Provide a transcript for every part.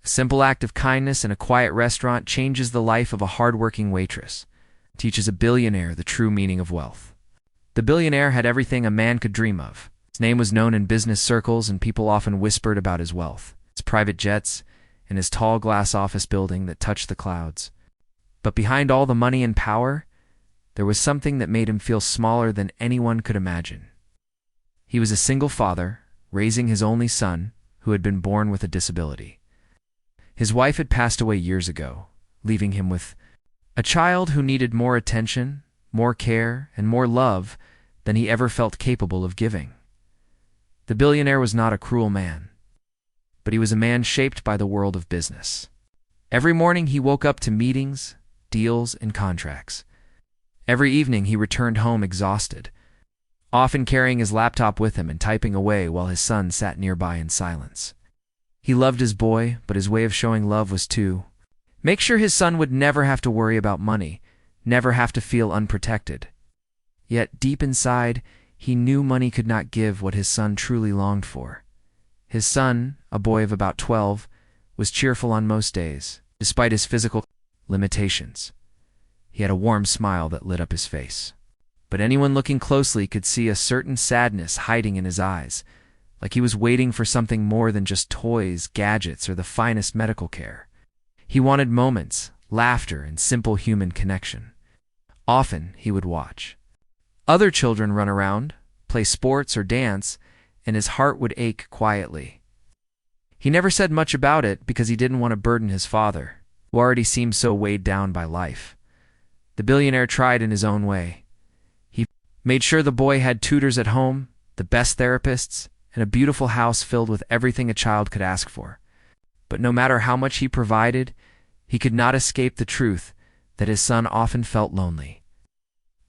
A simple act of kindness in a quiet restaurant changes the life of a hardworking waitress, teaches a billionaire the true meaning of wealth. The billionaire had everything a man could dream of. His name was known in business circles, and people often whispered about his wealth, his private jets, and his tall glass office building that touched the clouds. But behind all the money and power, there was something that made him feel smaller than anyone could imagine. He was a single father, raising his only son, who had been born with a disability. His wife had passed away years ago, leaving him with a child who needed more attention, more care, and more love than he ever felt capable of giving. The billionaire was not a cruel man, but he was a man shaped by the world of business. Every morning he woke up to meetings, deals, and contracts. Every evening he returned home exhausted, often carrying his laptop with him and typing away while his son sat nearby in silence. He loved his boy, but his way of showing love was to make sure his son would never have to worry about money, never have to feel unprotected. Yet deep inside, he knew money could not give what his son truly longed for. His son, a boy of about 12, was cheerful on most days, despite his physical limitations. He had a warm smile that lit up his face. But anyone looking closely could see a certain sadness hiding in his eyes, like he was waiting for something more than just toys, gadgets, or the finest medical care. He wanted moments, laughter, and simple human connection. Often he would watch other children run around, play sports, or dance, and his heart would ache quietly. He never said much about it because he didn't want to burden his father, who already seemed so weighed down by life. The billionaire tried in his own way. He made sure the boy had tutors at home, the best therapists, and a beautiful house filled with everything a child could ask for. But no matter how much he provided, he could not escape the truth that his son often felt lonely.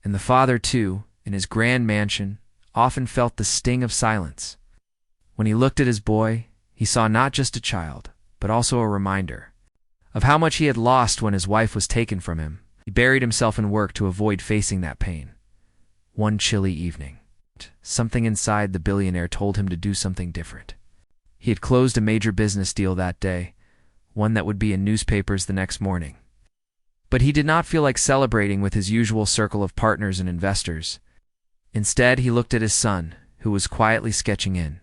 And the father, too, in his grand mansion, often felt the sting of silence. When he looked at his boy, he saw not just a child, but also a reminder of how much he had lost when his wife was taken from him. He buried himself in work to avoid facing that pain. One chilly evening, something inside the billionaire told him to do something different. He had closed a major business deal that day, one that would be in newspapers the next morning. But he did not feel like celebrating with his usual circle of partners and investors. Instead, he looked at his son, who was quietly sketching in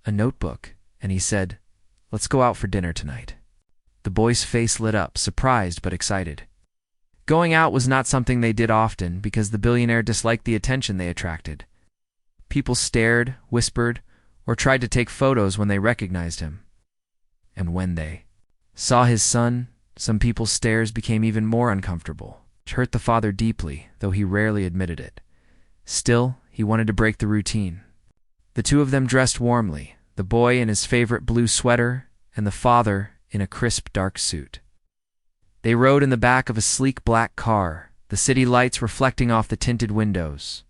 a notebook, and he said, "Let's go out for dinner tonight." The boy's face lit up, surprised but excited. Going out was not something they did often because the billionaire disliked the attention they attracted. People stared, whispered, or tried to take photos when they recognized him. And when they saw his son, some people's stares became even more uncomfortable, which hurt the father deeply, though he rarely admitted it. Still, he wanted to break the routine. The two of them dressed warmly, the boy in his favorite blue sweater and the father in a crisp dark suit. They rode in the back of a sleek black car, the city lights reflecting off the tinted windows.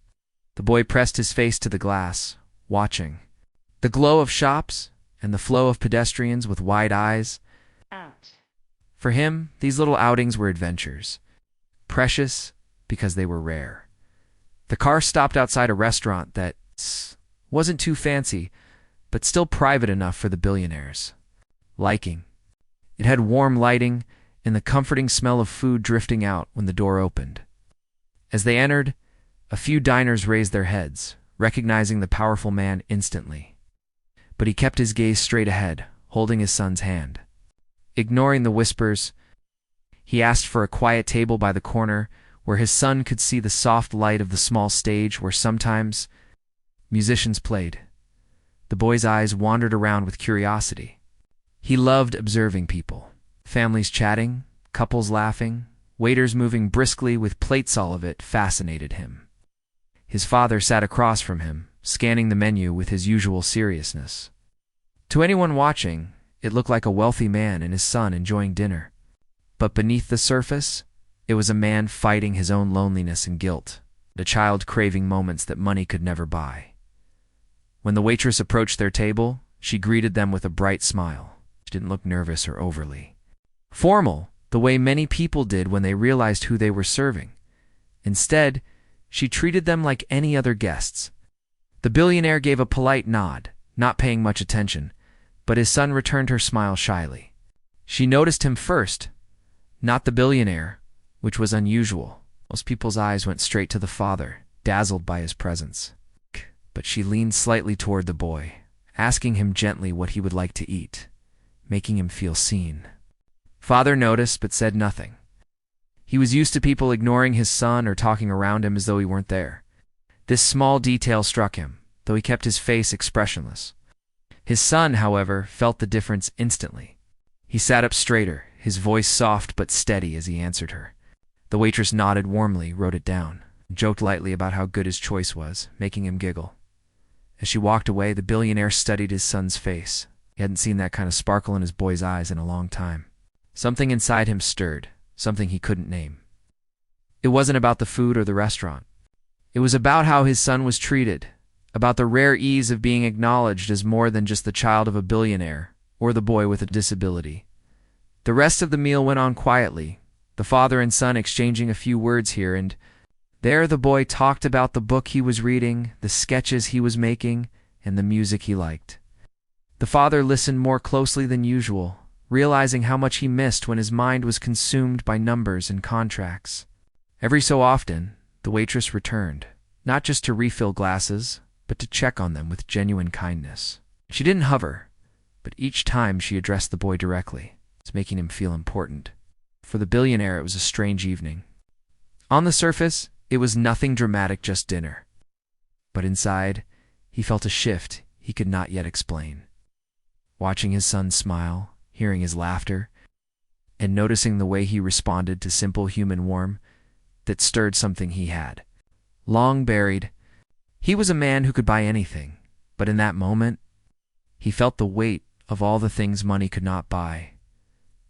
The boy pressed his face to the glass, watching the glow of shops and the flow of pedestrians with wide eyes. For him, these little outings were adventures, precious because they were rare. The car stopped outside a restaurant that wasn't too fancy, but still private enough for the billionaire's liking. It had warm lighting and the comforting smell of food drifting out when the door opened. As they entered, a few diners raised their heads, recognizing the powerful man instantly. But he kept his gaze straight ahead, holding his son's hand. Ignoring the whispers, he asked for a quiet table by the corner where his son could see the soft light of the small stage where sometimes musicians played. The boy's eyes wandered around with curiosity. He loved observing people, families chatting, couples laughing, waiters moving briskly with plates. All of it fascinated him. His father sat across from him, scanning the menu with his usual seriousness. To anyone watching, it looked like a wealthy man and his son enjoying dinner. But beneath the surface, it was a man fighting his own loneliness and guilt, a child craving moments that money could never buy. When the waitress approached their table, she greeted them with a bright smile. She didn't look nervous or overly formal, the way many people did when they realized who they were serving. Instead, she treated them like any other guests. The billionaire gave a polite nod, not paying much attention, but his son returned her smile shyly. She noticed him first, not the billionaire, which was unusual. Most people's eyes went straight to the father, dazzled by his presence. But she leaned slightly toward the boy, asking him gently what he would like to eat, making him feel seen. Father noticed but said nothing. He was used to people ignoring his son or talking around him as though he weren't there. This small detail struck him, though he kept his face expressionless. His son, however, felt the difference instantly. He sat up straighter, his voice soft but steady as he answered her. The waitress nodded warmly, wrote it down, and joked lightly about how good his choice was, making him giggle. As she walked away, the billionaire studied his son's face. He hadn't seen that kind of sparkle in his boy's eyes in a long time. Something inside him stirred, something he couldn't name. It wasn't about the food or the restaurant. It was about how his son was treated, about the rare ease of being acknowledged as more than just the child of a billionaire or the boy with a disability. The rest of the meal went on quietly, the father and son exchanging a few words here and there. The boy talked about the book he was reading, the sketches he was making, and the music he liked. The father listened more closely than usual, realizing how much he missed when his mind was consumed by numbers and contracts. Every so often, the waitress returned, not just to refill glasses, but to check on them with genuine kindness. She didn't hover, but each time she addressed the boy directly, making him feel important. For the billionaire, it was a strange evening. On the surface, it was nothing dramatic, just dinner. But inside, he felt a shift he could not yet explain. Watching his son smile, hearing his laughter, and noticing the way he responded to simple human warmth that stirred something he had long buried. He was a man who could buy anything, but in that moment, he felt the weight of all the things money could not buy.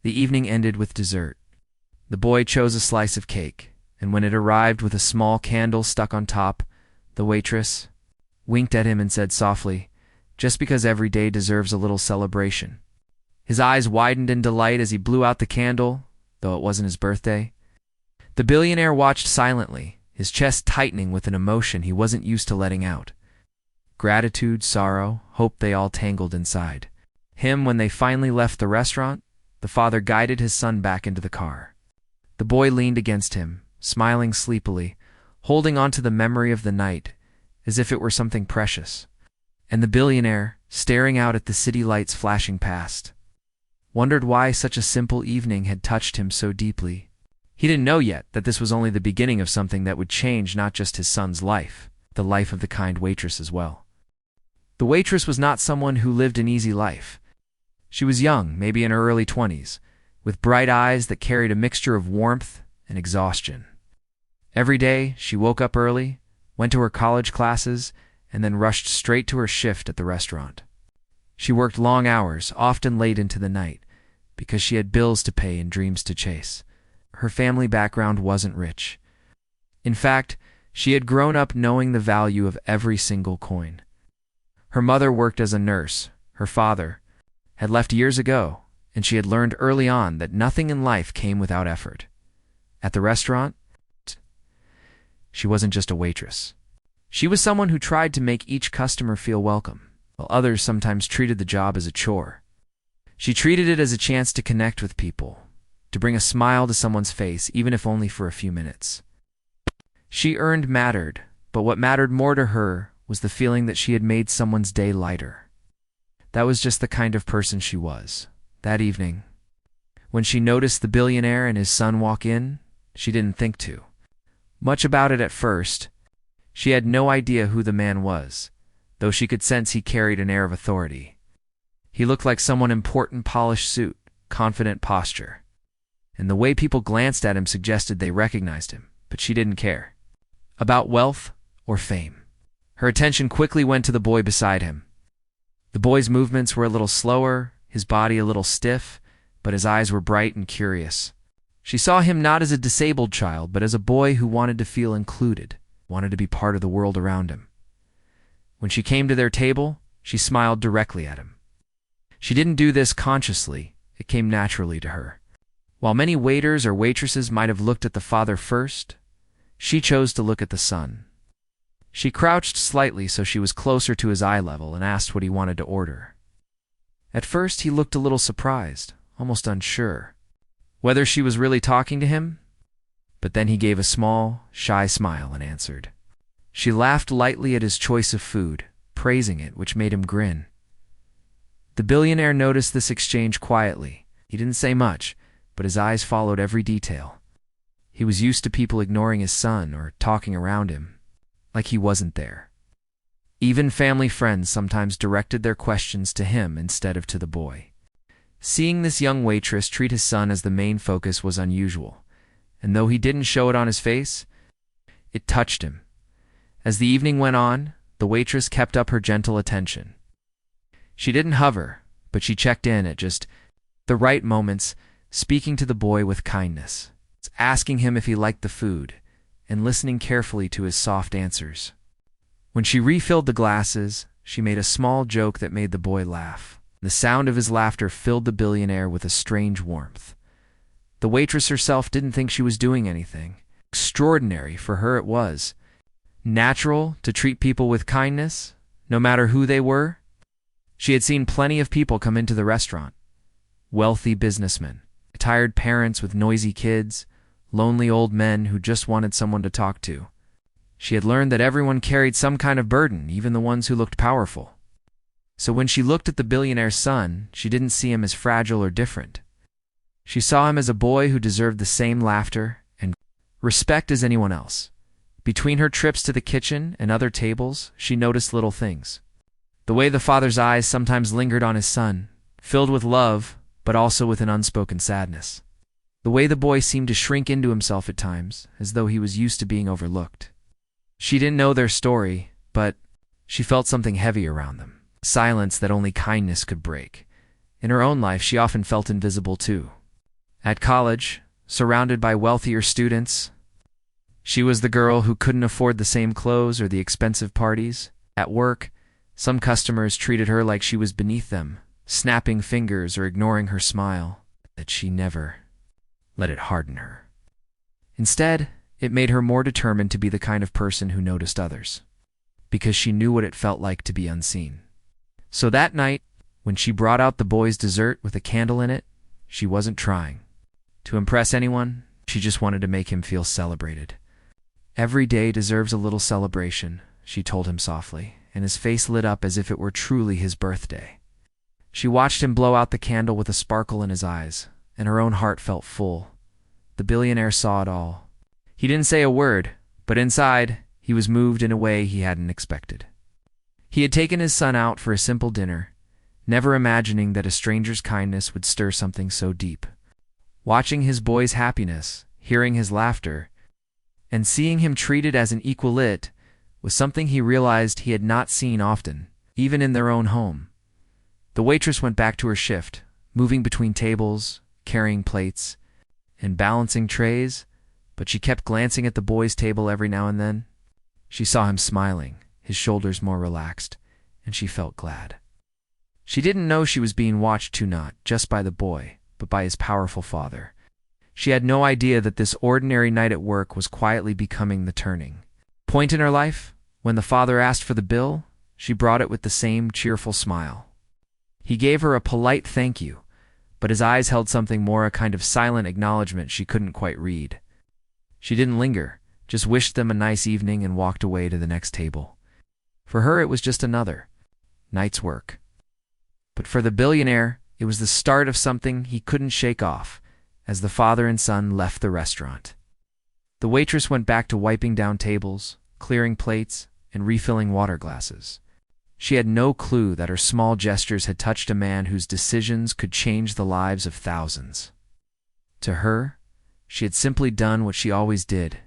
The evening ended with dessert. The boy chose a slice of cake, and when it arrived with a small candle stuck on top, the waitress winked at him and said softly, "Just because every day deserves a little celebration." His eyes widened in delight as he blew out the candle, though it wasn't his birthday. The billionaire watched silently, his chest tightening with an emotion he wasn't used to letting out. Gratitude, sorrow, hope, they all tangled inside him. When they finally left the restaurant, the father guided his son back into the car. The boy leaned against him, smiling sleepily, holding on to the memory of the night as if it were something precious. And the billionaire, staring out at the city lights flashing past, wondered why such a simple evening had touched him so deeply. He didn't know yet that this was only the beginning of something that would change not just his son's life, the life of the kind waitress as well. The waitress was not someone who lived an easy life. She was young, maybe in her early 20s, with bright eyes that carried a mixture of warmth and exhaustion. Every day, she woke up early, went to her college classes, and then rushed straight to her shift at the restaurant. She worked long hours, often late into the night, because she had bills to pay and dreams to chase. Her family background wasn't rich. In fact, she had grown up knowing the value of every single coin. Her mother worked as a nurse. Her father had left years ago, and she had learned early on that nothing in life came without effort. At the restaurant, she wasn't just a waitress. She was someone who tried to make each customer feel welcome, while others sometimes treated the job as a chore. She treated it as a chance to connect with people, to bring a smile to someone's face, even if only for a few minutes. She earned mattered, but what mattered more to her was the feeling that she had made someone's day lighter. That was just the kind of person she was. That evening, when she noticed the billionaire and his son walk in, she didn't think too much about it at first. She had no idea who the man was, though she could sense he carried an air of authority. He looked like someone important, polished suit, confident posture. And the way people glanced at him suggested they recognized him, but she didn't care about wealth or fame. Her attention quickly went to the boy beside him. The boy's movements were a little slower, his body a little stiff, but his eyes were bright and curious. She saw him not as a disabled child, but as a boy who wanted to feel included, wanted to be part of the world around him. When she came to their table, she smiled directly at him. She didn't do this consciously, it came naturally to her. While many waiters or waitresses might have looked at the father first, she chose to look at the son. She crouched slightly so she was closer to his eye level and asked what he wanted to order. At first, he looked a little surprised, almost unsure whether she was really talking to him. But then he gave a small, shy smile and answered. She laughed lightly at his choice of food, praising it, which made him grin. The billionaire noticed this exchange quietly. He didn't say much, but his eyes followed every detail. He was used to people ignoring his son or talking around him, like he wasn't there. Even family friends sometimes directed their questions to him instead of to the boy. Seeing this young waitress treat his son as the main focus was unusual, and though he didn't show it on his face, it touched him. As the evening went on, the waitress kept up her gentle attention. She didn't hover, but she checked in at just the right moments, speaking to the boy with kindness, asking him if he liked the food, and listening carefully to his soft answers. When she refilled the glasses, she made a small joke that made the boy laugh. The sound of his laughter filled the billionaire with a strange warmth. The waitress herself didn't think she was doing anything extraordinary. For her it was natural to treat people with kindness, no matter who they were. She had seen plenty of people come into the restaurant. Wealthy businessmen, tired parents with noisy kids, lonely old men who just wanted someone to talk to. She had learned that everyone carried some kind of burden, even the ones who looked powerful. So when she looked at the billionaire's son, she didn't see him as fragile or different. She saw him as a boy who deserved the same laughter and respect as anyone else. Between her trips to the kitchen and other tables, she noticed little things. The way the father's eyes sometimes lingered on his son, filled with love, but also with an unspoken sadness. The way the boy seemed to shrink into himself at times, as though he was used to being overlooked. She didn't know their story, but she felt something heavy around them. Silence that only kindness could break. In her own life, she often felt invisible too. At college, surrounded by wealthier students, she was the girl who couldn't afford the same clothes or the expensive parties. At work, some customers treated her like she was beneath them, snapping fingers or ignoring her smile, that she never let it harden her. Instead, it made her more determined to be the kind of person who noticed others, because she knew what it felt like to be unseen. So that night, when she brought out the boy's dessert with a candle in it, she wasn't trying to impress anyone. She just wanted to make him feel celebrated. Every day deserves a little celebration, she told him softly, and his face lit up as if it were truly his birthday. She watched him blow out the candle with a sparkle in his eyes, and her own heart felt full. The billionaire saw it all. He didn't say a word, but inside, he was moved in a way he hadn't expected. He had taken his son out for a simple dinner, never imagining that a stranger's kindness would stir something so deep. Watching his boy's happiness, hearing his laughter, and seeing him treated as an equal was something he realized he had not seen often, even in their own home. The waitress went back to her shift, moving between tables, carrying plates, and balancing trays, but she kept glancing at the boy's table every now and then. She saw him smiling, his shoulders more relaxed, and she felt glad. She didn't know she was being watched too, not just by the boy, but by his powerful father. She had no idea that this ordinary night at work was quietly becoming the turning point in her life. When the father asked for the bill, she brought it with the same cheerful smile. He gave her a polite thank you, but his eyes held something more, a kind of silent acknowledgement she couldn't quite read. She didn't linger, just wished them a nice evening and walked away to the next table. For her, it was just another night's work. But for the billionaire, it was the start of something he couldn't shake off. As the father and son left the restaurant, the waitress went back to wiping down tables, clearing plates, and refilling water glasses. She had no clue that her small gestures had touched a man whose decisions could change the lives of thousands. To her, she had simply done what she always did: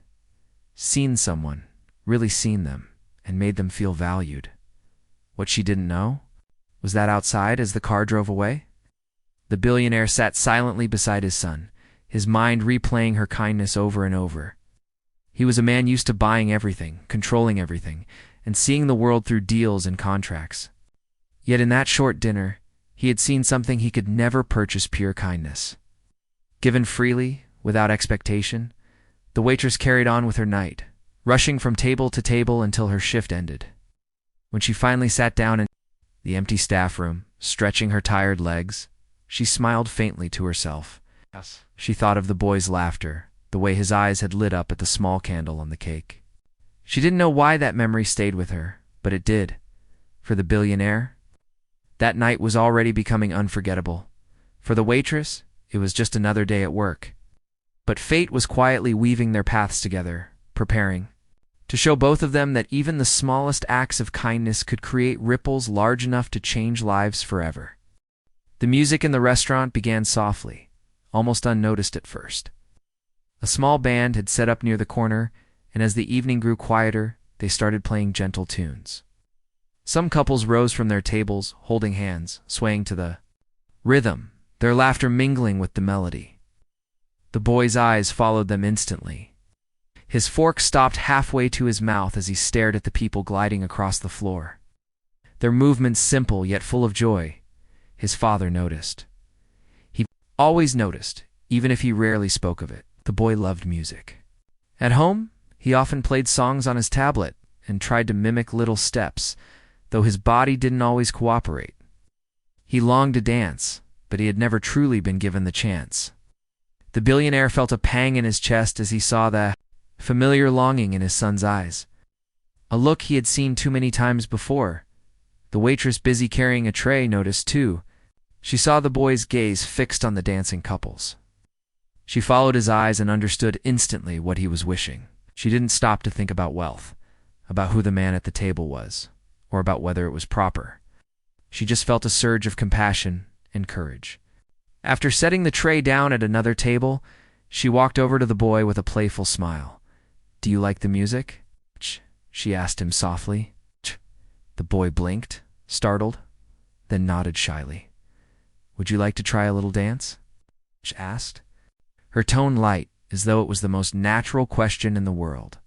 seen someone, really seen them, and made them feel valued. What she didn't know was that outside, as the car drove away, the billionaire sat silently beside his son, his mind replaying her kindness over and over. He was a man used to buying everything, controlling everything, and seeing the world through deals and contracts. Yet in that short dinner, he had seen something he could never purchase: pure kindness. Given freely, without expectation, the waitress carried on with her night, rushing from table to table until her shift ended. When she finally sat down in the empty staff room, stretching her tired legs, She smiled faintly to herself. Yes. She thought of the boy's laughter, the way his eyes had lit up at the small candle on the cake. She didn't know why that memory stayed with her, but it did. For the billionaire, that night was already becoming unforgettable. For the waitress, it was just another day at work. But fate was quietly weaving their paths together, preparing to show both of them that even the smallest acts of kindness could create ripples large enough to change lives forever. The music in the restaurant began softly, almost unnoticed at first. A small band had set up near the corner, and as the evening grew quieter, they started playing gentle tunes. Some couples rose from their tables, holding hands, swaying to the rhythm, their laughter mingling with the melody. The boy's eyes followed them instantly. His fork stopped halfway to his mouth as he stared at the people gliding across the floor. Their movements simple yet full of joy. His father noticed. He always noticed, even if he rarely spoke of it. The boy loved music. At home, he often played songs on his tablet and tried to mimic little steps, though his body didn't always cooperate. He longed to dance, but he had never truly been given the chance. The billionaire felt a pang in his chest as he saw the familiar longing in his son's eyes. A look he had seen too many times before. The waitress busy carrying a tray noticed too. She saw the boy's gaze fixed on the dancing couples. She followed his eyes and understood instantly what he was wishing. She didn't stop to think about wealth, about who the man at the table was, or about whether it was proper. She just felt a surge of compassion and courage. After setting the tray down at another table, she walked over to the boy with a playful smile. "Do you like the music?" she asked him softly. The boy blinked, startled, then nodded shyly. "Would you like to try a little dance?" she asked. Her tone light, as though it was the most natural question in the world.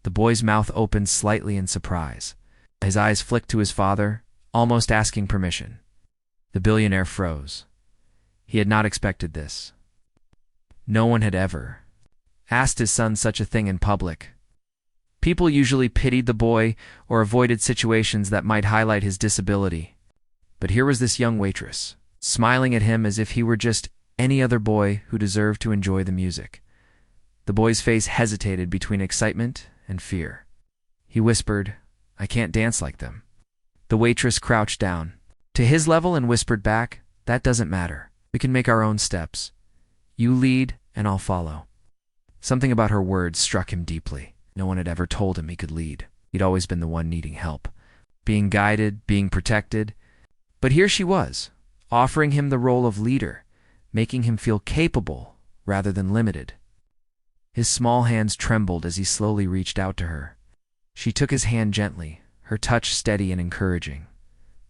The boy's mouth opened slightly in surprise. His eyes flicked to his father, almost asking permission. The billionaire froze. He had not expected this. No one had ever asked his son such a thing in public. People usually pitied the boy or avoided situations that might highlight his disability. But here was this young waitress, smiling at him as if he were just any other boy who deserved to enjoy the music. The boy's face hesitated between excitement and fear. He whispered, "I can't dance like them." The waitress crouched down to his level and whispered back, "That doesn't matter. We can make our own steps. You lead and I'll follow." Something about her words struck him deeply. No one had ever told him he could lead. He'd always been the one needing help, being guided, being protected. But here she was, offering him the role of leader, making him feel capable rather than limited. His small hands trembled as he slowly reached out to her. She took his hand gently, her touch steady and encouraging.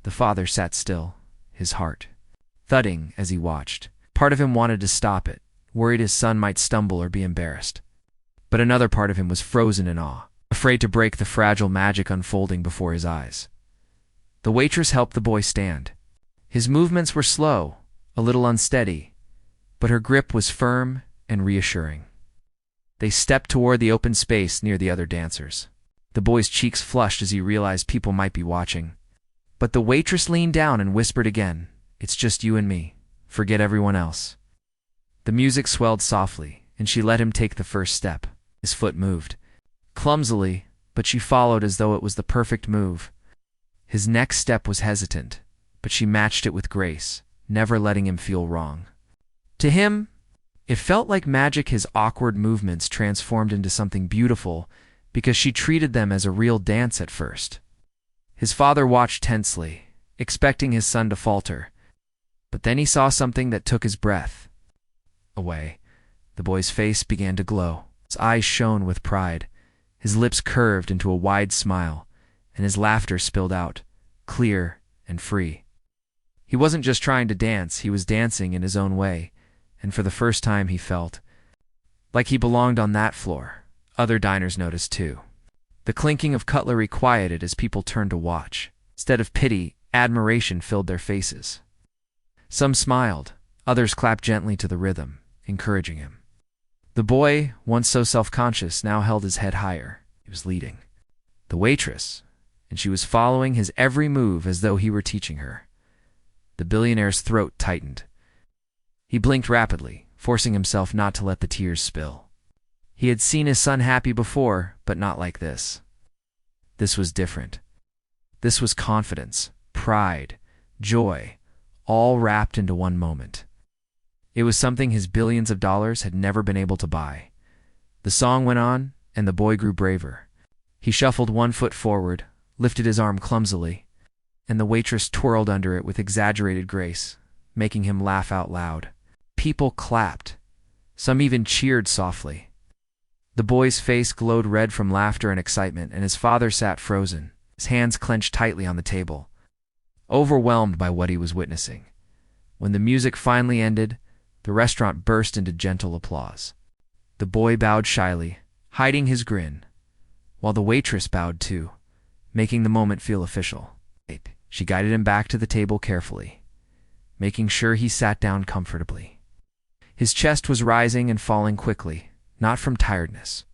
The father sat still, his heart thudding as he watched. Part of him wanted to stop it, worried his son might stumble or be embarrassed. But another part of him was frozen in awe, afraid to break the fragile magic unfolding before his eyes. The waitress helped the boy stand. His movements were slow, a little unsteady, but her grip was firm and reassuring. They stepped toward the open space near the other dancers. The boy's cheeks flushed as he realized people might be watching. But the waitress leaned down and whispered again, "It's just you and me. Forget everyone else." The music swelled softly, and she let him take the first step. His foot moved, clumsily, but she followed as though it was the perfect move. His next step was hesitant, but she matched it with grace, never letting him feel wrong. To him, it felt like magic. His awkward movements transformed into something beautiful because she treated them as a real dance at first. His father watched tensely, expecting his son to falter. But then he saw something that took his breath away. The boy's face began to glow. His eyes shone with pride. His lips curved into a wide smile, and his laughter spilled out, clear and free. He wasn't just trying to dance, he was dancing in his own way, and for the first time he felt like he belonged on that floor. Other diners noticed too. The clinking of cutlery quieted as people turned to watch. Instead of pity, admiration filled their faces. Some smiled, others clapped gently to the rhythm, encouraging him. The boy, once so self-conscious, now held his head higher. He was leading the waitress, and she was following his every move as though he were teaching her. The billionaire's throat tightened. He blinked rapidly, forcing himself not to let the tears spill. He had seen his son happy before, but not like this. This was different. This was confidence, pride, joy, all wrapped into one moment. It was something his billions of dollars had never been able to buy. The song went on, and the boy grew braver. He shuffled one foot forward, lifted his arm clumsily, and the waitress twirled under it with exaggerated grace, making him laugh out loud. People clapped. Some even cheered softly. The boy's face glowed red from laughter and excitement, and his father sat frozen, his hands clenched tightly on the table, overwhelmed by what he was witnessing. When the music finally ended, the restaurant burst into gentle applause. The boy bowed shyly, hiding his grin, while the waitress bowed too, making the moment feel official. She guided him back to the table carefully, making sure he sat down comfortably. His chest was rising and falling quickly, not from tiredness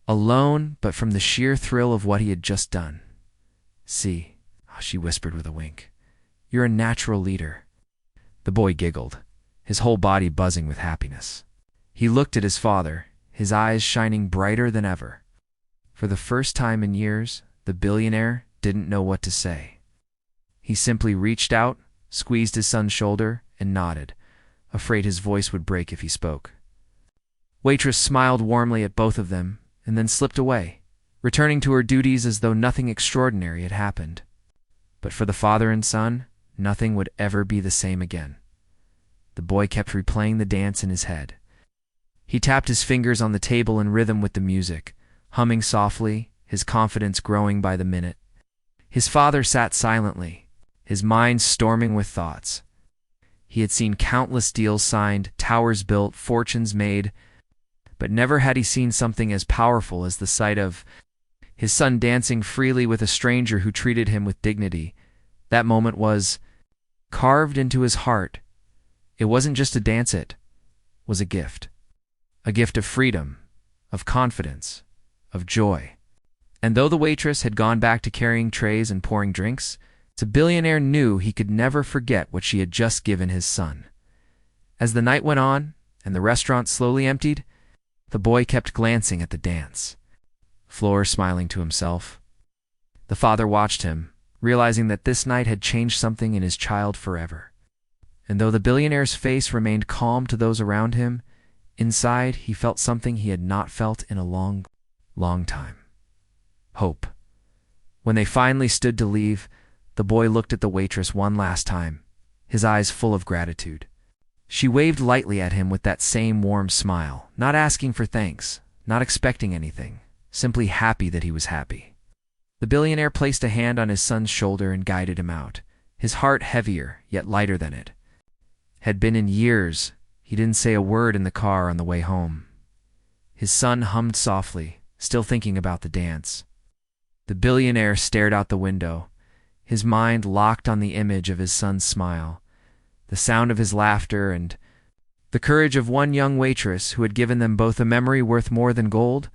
alone, but from the sheer thrill of what he had just done. "See," she whispered with a wink, "you're a natural leader." The boy giggled, his whole body buzzing with happiness. He looked at his father, his eyes shining brighter than ever. For the first time in years, the billionaire didn't know what to say. He simply reached out, squeezed his son's shoulder, and nodded, afraid his voice would break if he spoke. Waitress smiled warmly at both of them, and then slipped away, returning to her duties as though nothing extraordinary had happened. But for the father and son, nothing would ever be the same again. The boy kept replaying the dance in his head. He tapped his fingers on the table in rhythm with the music, humming softly, his confidence growing by the minute. His father sat silently, his mind storming with thoughts. He had seen countless deals signed, towers built, fortunes made, but never had he seen something as powerful as the sight of his son dancing freely with a stranger who treated him with dignity. That moment was carved into his heart. It wasn't just a dance, it was a gift. A gift of freedom, of confidence, of joy. And though the waitress had gone back to carrying trays and pouring drinks, the billionaire knew he could never forget what she had just given his son. As the night went on, and the restaurant slowly emptied, the boy kept glancing at the dance, floor smiling to himself. The father watched him, realizing that this night had changed something in his child forever. And though the billionaire's face remained calm to those around him, inside he felt something he had not felt in a long, long time. Hope. When they finally stood to leave, the boy looked at the waitress one last time, his eyes full of gratitude. She waved lightly at him with that same warm smile, not asking for thanks, not expecting anything, simply happy that he was happy. The billionaire placed a hand on his son's shoulder and guided him out, his heart heavier, yet lighter than it had been in years. He didn't say a word in the car on the way home. His son hummed softly, still thinking about the dance. The billionaire stared out the window, his mind locked on the image of his son's smile, the sound of his laughter, and the courage of one young waitress who had given them both a memory worth more than gold.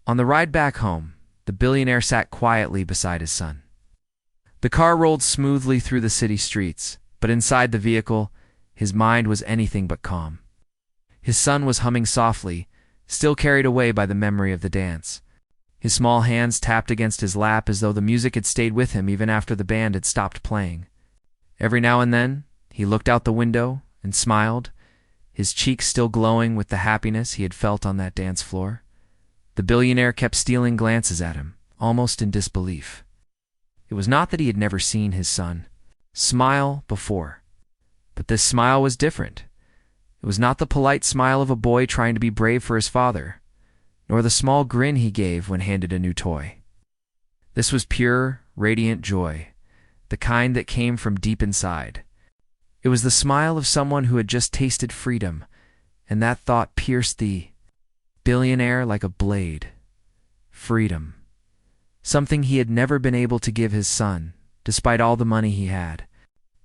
On the ride back home, the billionaire sat quietly beside his son. The car rolled smoothly through the city streets, but inside the vehicle, his mind was anything but calm. His son was humming softly, still carried away by the memory of the dance. His small hands tapped against his lap as though the music had stayed with him even after the band had stopped playing. Every now and then, he looked out the window and smiled, his cheeks still glowing with the happiness he had felt on that dance floor. The billionaire kept stealing glances at him, almost in disbelief. It was not that he had never seen his son smile before, but this smile was different. It was not the polite smile of a boy trying to be brave for his father, nor the small grin he gave when handed a new toy. This was pure, radiant joy, the kind that came from deep inside. It was the smile of someone who had just tasted freedom, and that thought pierced the billionaire like a blade. Freedom. Something he had never been able to give his son, despite all the money he had.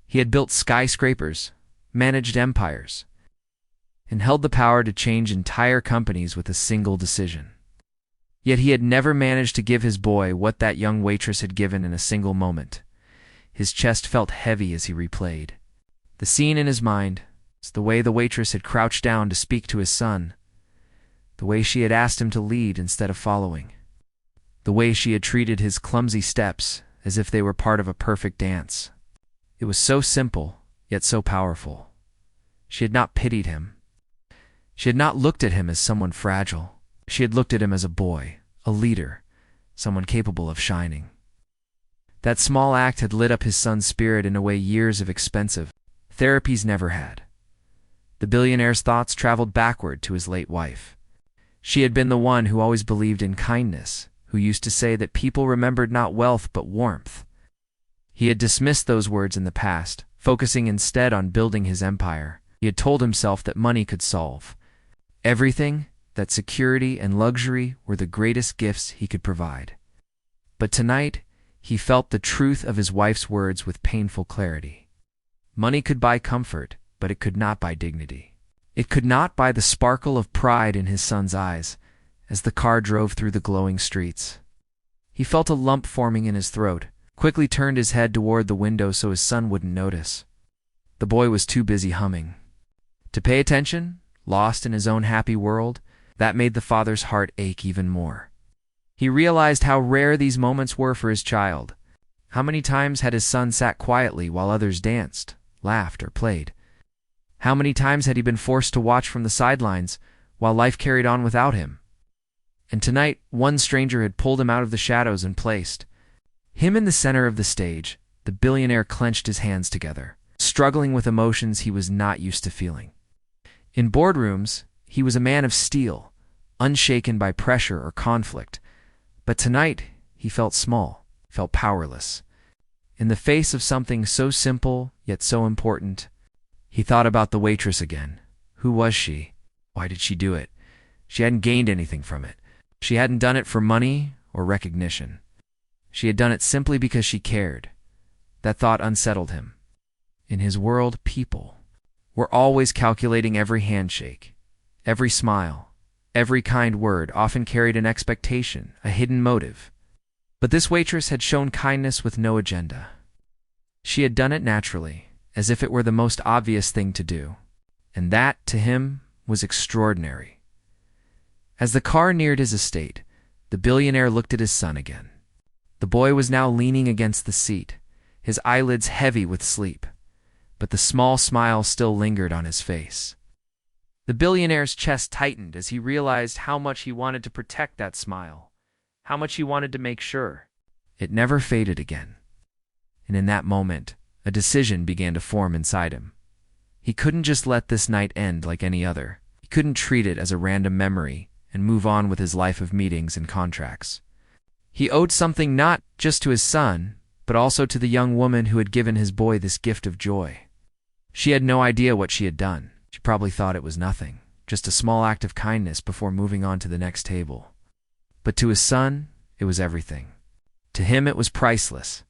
He had built skyscrapers, managed empires, and held the power to change entire companies with a single decision. Yet he had never managed to give his boy what that young waitress had given in a single moment. His chest felt heavy as he replayed the scene in his mind. The way the waitress had crouched down to speak to his son, the way she had asked him to lead instead of following, the way she had treated his clumsy steps as if they were part of a perfect dance. It was so simple, yet so powerful. She had not pitied him. She had not looked at him as someone fragile. She had looked at him as a boy, a leader, someone capable of shining. That small act had lit up his son's spirit in a way years of expensive therapies never had. The billionaire's thoughts traveled backward to his late wife. She had been the one who always believed in kindness, who used to say that people remembered not wealth but warmth. He had dismissed those words in the past, focusing instead on building his empire. He had told himself that money could solve everything, that security and luxury were the greatest gifts he could provide. But tonight, he felt the truth of his wife's words with painful clarity. Money could buy comfort, but it could not buy dignity. It could not buy the sparkle of pride in his son's eyes as the car drove through the glowing streets. He felt a lump forming in his throat, quickly turned his head toward the window so his son wouldn't notice. The boy was too busy humming to pay attention, lost in his own happy world. That made the father's heart ache even more. He realized how rare these moments were for his child. How many times had his son sat quietly while others danced, laughed, or played? How many times had he been forced to watch from the sidelines while life carried on without him? And tonight, one stranger had pulled him out of the shadows and placed him in the center of the stage. The billionaire clenched his hands together, struggling with emotions he was not used to feeling. In boardrooms, he was a man of steel, unshaken by pressure or conflict. But tonight, he felt small, felt powerless. In the face of something so simple, yet so important, he thought about the waitress again. Who was she? Why did she do it? She hadn't gained anything from it. She hadn't done it for money or recognition. She had done it simply because she cared. That thought unsettled him. In his world, people were always calculating every handshake, every smile, every kind word often carried an expectation, a hidden motive. But this waitress had shown kindness with no agenda. She had done it naturally, as if it were the most obvious thing to do. And that, to him, was extraordinary. As the car neared his estate, the billionaire looked at his son again. The boy was now leaning against the seat, his eyelids heavy with sleep, but the small smile still lingered on his face. The billionaire's chest tightened as he realized how much he wanted to protect that smile, how much he wanted to make sure it never faded again. And in that moment, a decision began to form inside him. He couldn't just let this night end like any other. He couldn't treat it as a random memory and move on with his life of meetings and contracts. He owed something not just to his son, but also to the young woman who had given his boy this gift of joy. She had no idea what she had done. She probably thought it was nothing, just a small act of kindness before moving on to the next table. But to his son, it was everything. To him, it was priceless.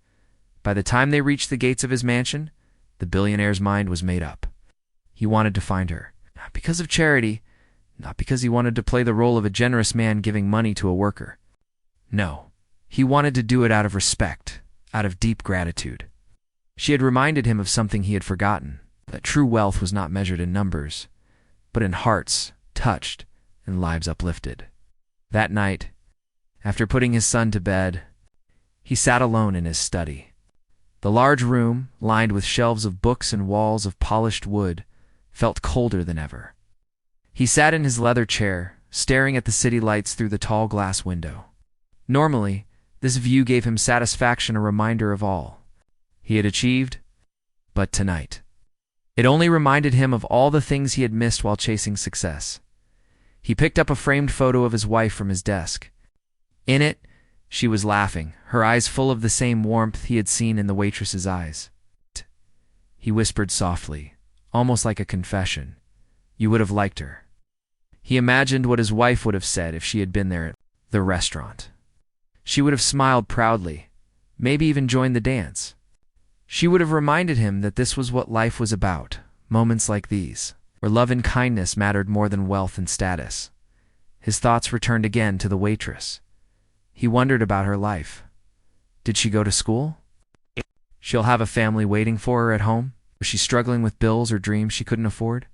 By the time they reached the gates of his mansion, the billionaire's mind was made up. He wanted to find her, not because of charity, not because he wanted to play the role of a generous man giving money to a worker. No, he wanted to do it out of respect, out of deep gratitude. She had reminded him of something he had forgotten, that true wealth was not measured in numbers, but in hearts touched and lives uplifted. That night, after putting his son to bed, he sat alone in his study. The large room, lined with shelves of books and walls of polished wood, felt colder than ever. He sat in his leather chair, staring at the city lights through the tall glass window. Normally, this view gave him satisfaction, a reminder of all he had achieved, but tonight, it only reminded him of all the things he had missed while chasing success. He picked up a framed photo of his wife from his desk. In it, she was laughing, her eyes full of the same warmth he had seen in the waitress's eyes. He whispered softly, almost like a confession, "You would have liked her." He imagined what his wife would have said if she had been there at the restaurant. She would have smiled proudly, maybe even joined the dance. She would have reminded him that this was what life was about, moments like these, where love and kindness mattered more than wealth and status. His thoughts returned again to the waitress. He wondered about her life. Did she go to school? She'll have a family waiting for her at home? Was she struggling with bills or dreams she couldn't afford?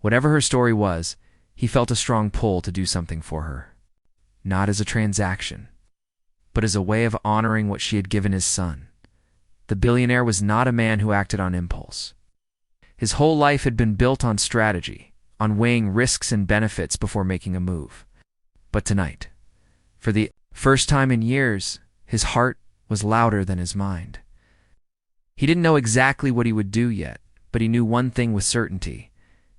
Whatever her story was, he felt a strong pull to do something for her. Not as a transaction, but as a way of honoring what she had given his son. The billionaire was not a man who acted on impulse. His whole life had been built on strategy, on weighing risks and benefits before making a move. But tonight, for the first time in years, his heart was louder than his mind. He didn't know exactly what he would do yet, but he knew one thing with certainty.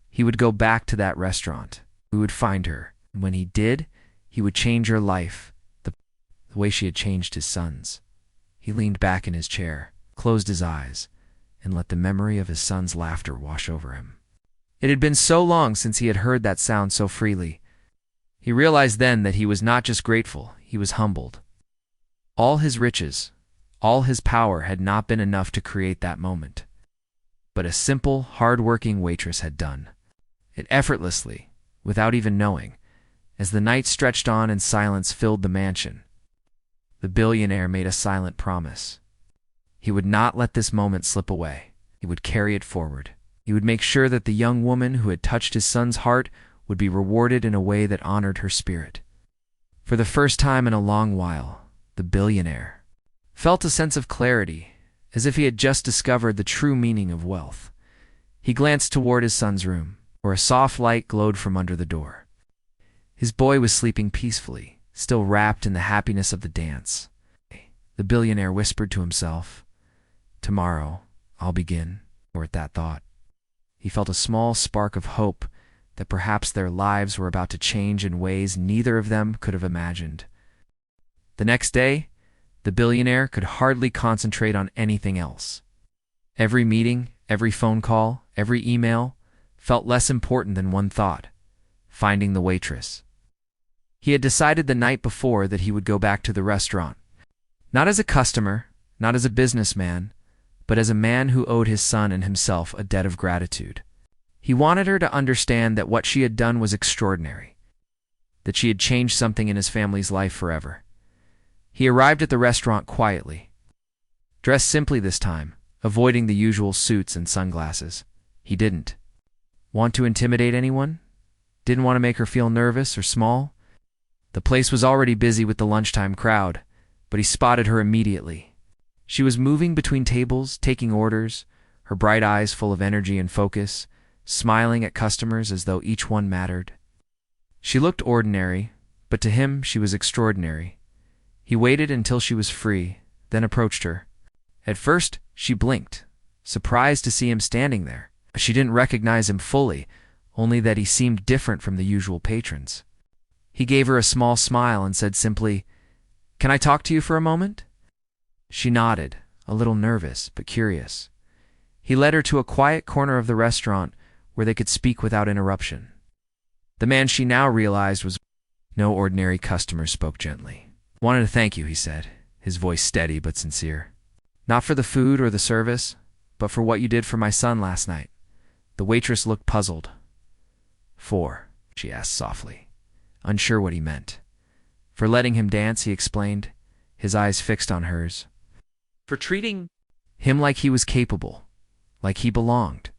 He would go back to that restaurant. He would find her, and when he did, he would change her life, the way she had changed his son's. He leaned back in his chair, closed his eyes, and let the memory of his son's laughter wash over him. It had been so long since he had heard that sound so freely. He realized then that he was not just grateful, he was humbled. All his riches, all his power had not been enough to create that moment. But a simple, hard-working waitress had done. It effortlessly, without even knowing, as the night stretched on and silence filled the mansion. The billionaire made a silent promise. He would not let this moment slip away. He would carry it forward. He would make sure that the young woman who had touched his son's heart would be rewarded in a way that honored her spirit. For the first time in a long while, the billionaire felt a sense of clarity, as if he had just discovered the true meaning of wealth. He glanced toward his son's room, where a soft light glowed from under the door. His boy was sleeping peacefully, still wrapped in the happiness of the dance. The billionaire whispered to himself, "Tomorrow, I'll begin." Or at that thought, he felt a small spark of hope that perhaps their lives were about to change in ways neither of them could have imagined. The next day, the billionaire could hardly concentrate on anything else. Every meeting, every phone call, every email felt less important than one thought: finding the waitress. He had decided the night before that he would go back to the restaurant. Not as a customer, not as a businessman, but as a man who owed his son and himself a debt of gratitude. He wanted her to understand that what she had done was extraordinary, that she had changed something in his family's life forever. He arrived at the restaurant quietly, dressed simply this time, avoiding the usual suits and sunglasses. He didn't want to intimidate anyone, didn't want to make her feel nervous or small. The place was already busy with the lunchtime crowd, but he spotted her immediately. She was moving between tables, taking orders, her bright eyes full of energy and focus, smiling at customers as though each one mattered. She looked ordinary, but to him she was extraordinary. He waited until she was free, then approached her. At first, she blinked, surprised to see him standing there. She didn't recognize him fully, only that he seemed different from the usual patrons. He gave her a small smile and said simply, "Can I talk to you for a moment?" She nodded, a little nervous but curious. He led her to a quiet corner of the restaurant where they could speak without interruption. The man, she now realized, was no ordinary customer. Spoke gently. "Wanted to thank you," he said, his voice steady but sincere. "Not for the food or the service, but for what you did for my son last night." The waitress looked puzzled. "For?" she asked softly, unsure what he meant. "For letting him dance," he explained, his eyes fixed on hers. "For treating him like he was capable, like he belonged.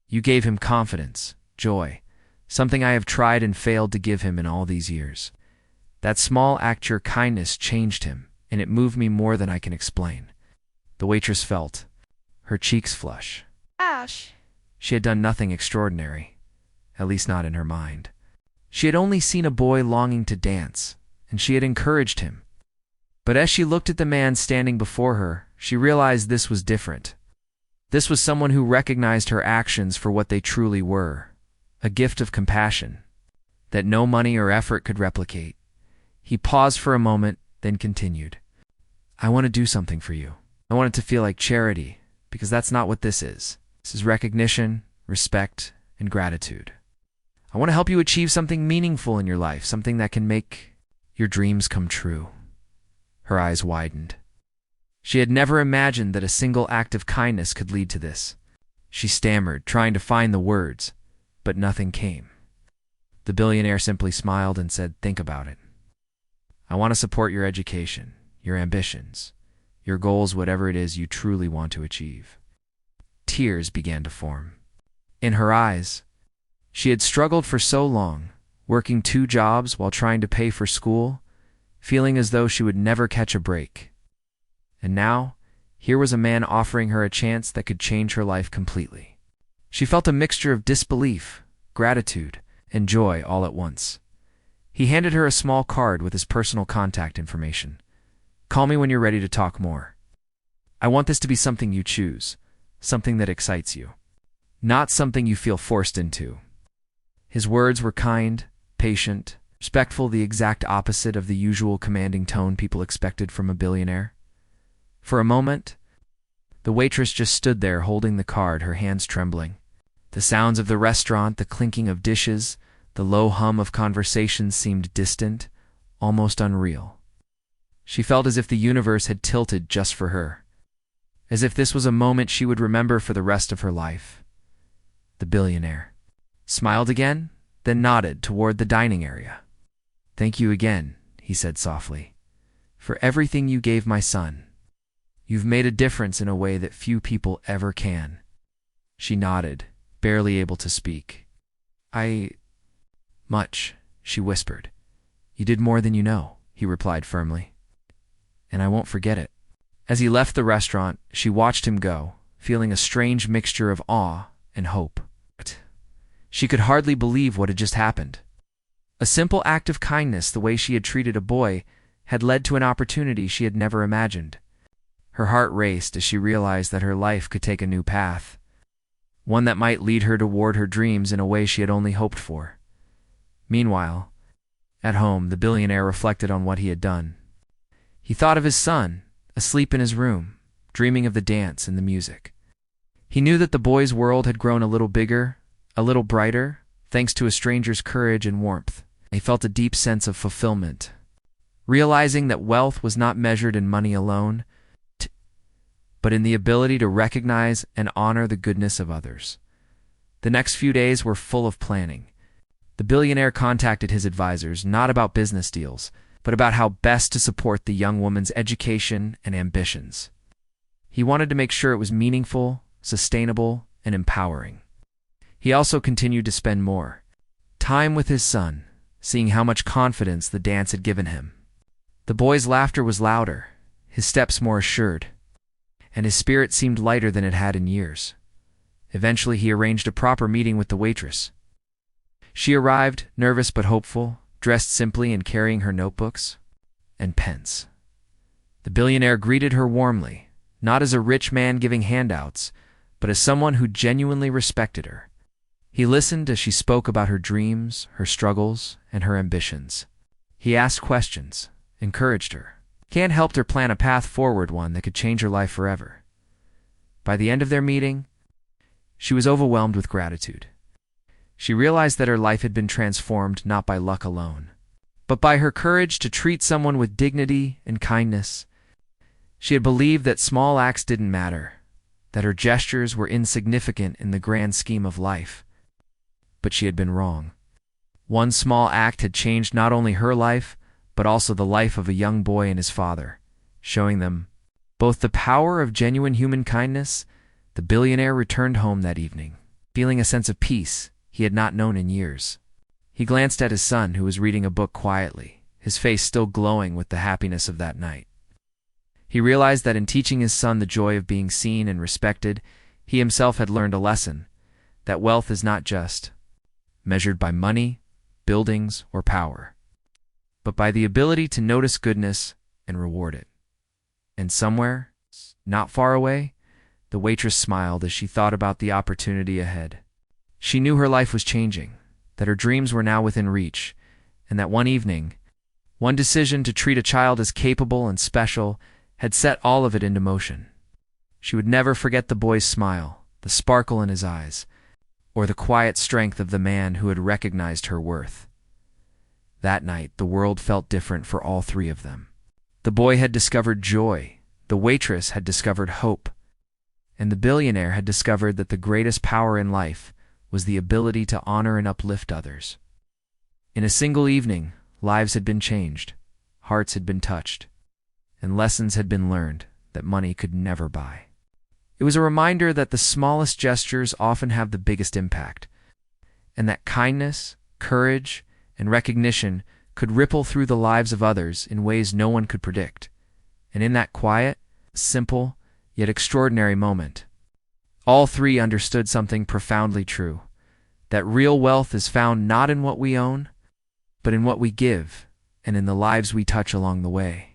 You gave him confidence, joy, something I have tried and failed to give him in all these years. That small act, your kindness, changed him, and it moved me more than I can explain." The waitress felt her cheeks flush. Ash. She had done nothing extraordinary, at least not in her mind. She had only seen a boy longing to dance, and she had encouraged him. But as she looked at the man standing before her, she realized this was different. This was someone who recognized her actions for what they truly were, a gift of compassion that no money or effort could replicate. He paused for a moment, then continued, "I want to do something for you. I want it to feel like charity, because that's not what this is. This is recognition, respect, and gratitude. I want to help you achieve something meaningful in your life, something that can make your dreams come true." Her eyes widened. She had never imagined that a single act of kindness could lead to this. She stammered, trying to find the words, but nothing came. The billionaire simply smiled and said, "Think about it. I want to support your education, your ambitions, your goals, whatever it is you truly want to achieve. Tears began to form. In her eyes, she had struggled for so long, working 2 jobs while trying to pay for school, feeling as though she would never catch a break. And now, here was a man offering her a chance that could change her life completely. She felt a mixture of disbelief, gratitude, and joy all at once. He handed her a small card with his personal contact information. "Call me when you're ready to talk more. I want this to be something you choose, something that excites you, not something you feel forced into." His words were kind, patient, respectful, the exact opposite of the usual commanding tone people expected from a billionaire. For a moment, the waitress just stood there holding the card, her hands trembling. The sounds of the restaurant, the clinking of dishes, the low hum of conversations seemed distant, almost unreal. She felt as if the universe had tilted just for her, as if this was a moment she would remember for the rest of her life. The billionaire smiled again, then nodded toward the dining area. "Thank you again," he said softly, "for everything you gave my son. You've made a difference in a way that few people ever can." She nodded, barely able to speak. Much," she whispered. "You did more than you know," he replied firmly. "And I won't forget it." As he left the restaurant, she watched him go, feeling a strange mixture of awe and hope. She could hardly believe what had just happened. A simple act of kindness, the way she had treated a boy, had led to an opportunity she had never imagined. Her heart raced as she realized that her life could take a new path, one that might lead her toward her dreams in a way she had only hoped for. Meanwhile, at home, the billionaire reflected on what he had done. He thought of his son, asleep in his room, dreaming of the dance and the music. He knew that the boy's world had grown a little bigger, a little brighter, thanks to a stranger's courage and warmth. He felt a deep sense of fulfillment, realizing that wealth was not measured in money alone, but in the ability to recognize and honor the goodness of others. The next few days were full of planning. The billionaire contacted his advisors not about business deals, but about how best to support the young woman's education and ambitions. He wanted to make sure it was meaningful, sustainable, and empowering. He also continued to spend more time with his son, seeing how much confidence the dance had given him. The boy's laughter was louder, his steps more assured, and his spirit seemed lighter than it had in years. Eventually, he arranged a proper meeting with the waitress. She arrived, nervous but hopeful, dressed simply and carrying her notebooks and pens. The billionaire greeted her warmly, not as a rich man giving handouts, but as someone who genuinely respected her. He listened as she spoke about her dreams, her struggles, and her ambitions. He asked questions, encouraged her, and helped her plan a path forward, one that could change her life forever. By the end of their meeting, she was overwhelmed with gratitude. She realized that her life had been transformed not by luck alone, but by her courage to treat someone with dignity and kindness. She had believed that small acts didn't matter, that her gestures were insignificant in the grand scheme of life. But she had been wrong. One small act had changed not only her life, but also the life of a young boy and his father, showing them both the power of genuine human kindness. The billionaire returned home that evening, feeling a sense of peace he had not known in years. He glanced at his son, who was reading a book quietly, his face still glowing with the happiness of that night. He realized that in teaching his son the joy of being seen and respected, he himself had learned a lesson, that wealth is not just measured by money, buildings, or power, but by the ability to notice goodness and reward it. And somewhere, not far away, the waitress smiled as she thought about the opportunity ahead. She knew her life was changing, that her dreams were now within reach, and that one evening, one decision to treat a child as capable and special had set all of it into motion. She would never forget the boy's smile, the sparkle in his eyes, or the quiet strength of the man who had recognized her worth. That night, the world felt different for all three of them. The boy had discovered joy, the waitress had discovered hope, and the billionaire had discovered that the greatest power in life was the ability to honor and uplift others. In a single evening, lives had been changed, hearts had been touched, and lessons had been learned that money could never buy. It was a reminder that the smallest gestures often have the biggest impact, and that kindness, courage, and recognition could ripple through the lives of others in ways no one could predict. And in that quiet, simple, yet extraordinary moment, all three understood something profoundly true: that real wealth is found not in what we own, but in what we give and in the lives we touch along the way.